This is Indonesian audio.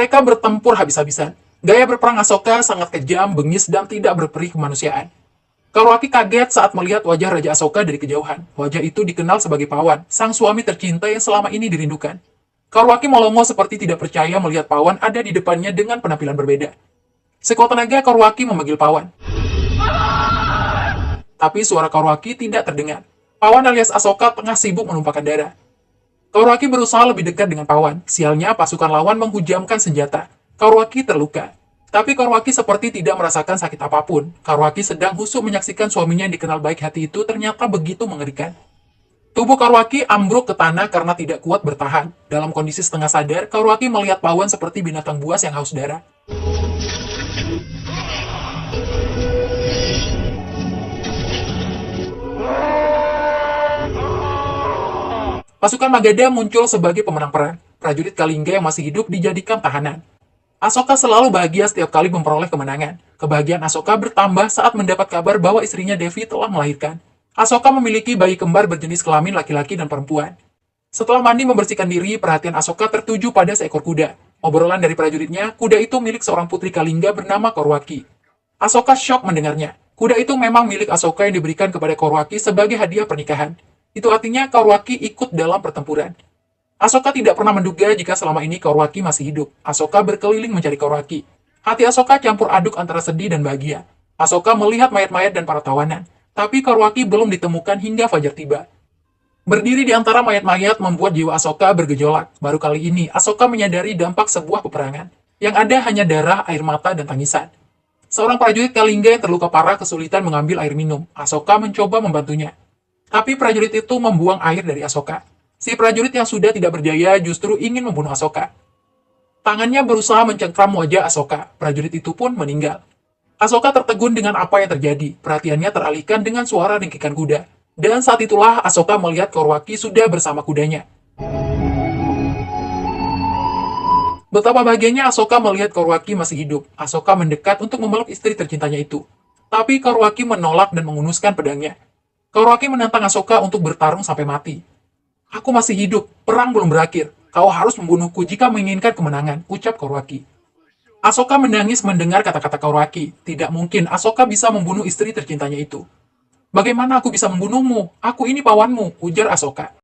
Mereka bertempur habis-habisan. Gaya berperang Asoka sangat kejam, bengis, dan tidak berperi kemanusiaan. Karuaki kaget saat melihat wajah Raja Asoka dari kejauhan. Wajah itu dikenal sebagai Pawan, sang suami tercinta yang selama ini dirindukan. Karuaki melongo seperti tidak percaya melihat Pawan ada di depannya dengan penampilan berbeda. Sekuat tenaga Karuaki memanggil Pawan. Tapi suara Karuaki tidak terdengar. Pawan alias Asoka tengah sibuk menumpahkan darah. Karuaki berusaha lebih dekat dengan Pawan. Sialnya pasukan lawan menghujamkan senjata. Karuaki terluka. Tapi Karuaki seperti tidak merasakan sakit apapun. Karuaki sedang husuk menyaksikan suaminya yang dikenal baik hati itu ternyata begitu mengerikan. Tubuh Karuaki ambruk ke tanah karena tidak kuat bertahan. Dalam kondisi setengah sadar, Karuaki melihat Pawan seperti binatang buas yang haus darah. Pasukan Magadha muncul sebagai pemenang perang. Prajurit Kalingga yang masih hidup dijadikan tahanan. Asoka selalu bahagia setiap kali memperoleh kemenangan. Kebahagiaan Asoka bertambah saat mendapat kabar bahwa istrinya Devi telah melahirkan. Asoka memiliki bayi kembar berjenis kelamin laki-laki dan perempuan. Setelah mandi membersihkan diri, perhatian Asoka tertuju pada seekor kuda. Obrolan dari prajuritnya, kuda itu milik seorang putri Kalingga bernama Karuaki. Asoka syok mendengarnya. Kuda itu memang milik Asoka yang diberikan kepada Karuaki sebagai hadiah pernikahan. Itu artinya Karuaki ikut dalam pertempuran. Asoka tidak pernah menduga jika selama ini Karuaki masih hidup. Asoka berkeliling mencari Karuaki. Hati Asoka campur aduk antara sedih dan bahagia. Asoka melihat mayat-mayat dan para tawanan. Tapi Karuaki belum ditemukan hingga fajar tiba. Berdiri di antara mayat-mayat membuat jiwa Asoka bergejolak. Baru kali ini Asoka menyadari dampak sebuah peperangan. Yang ada hanya darah, air mata, dan tangisan. Seorang prajurit Kalingga yang terluka parah kesulitan mengambil air minum. Asoka mencoba membantunya. Tapi prajurit itu membuang air dari Asoka. Si prajurit yang sudah tidak berjaya justru ingin membunuh Asoka. Tangannya berusaha mencengkram wajah Asoka. Prajurit itu pun meninggal. Asoka tertegun dengan apa yang terjadi. Perhatiannya teralihkan dengan suara ringkikan kuda. Dan saat itulah Asoka melihat Karuaki sudah bersama kudanya. Betapa bahagianya Asoka melihat Karuaki masih hidup. Asoka mendekat untuk memeluk istri tercintanya itu. Tapi Karuaki menolak dan mengunuskan pedangnya. Karuaki menantang Asoka untuk bertarung sampai mati. Aku masih hidup, perang belum berakhir. Kau harus membunuhku jika menginginkan kemenangan, ucap Karuaki. Asoka menangis mendengar kata-kata Karuaki. Tidak mungkin Asoka bisa membunuh istri tercintanya itu. Bagaimana aku bisa membunuhmu? Aku ini pawanmu, ujar Asoka.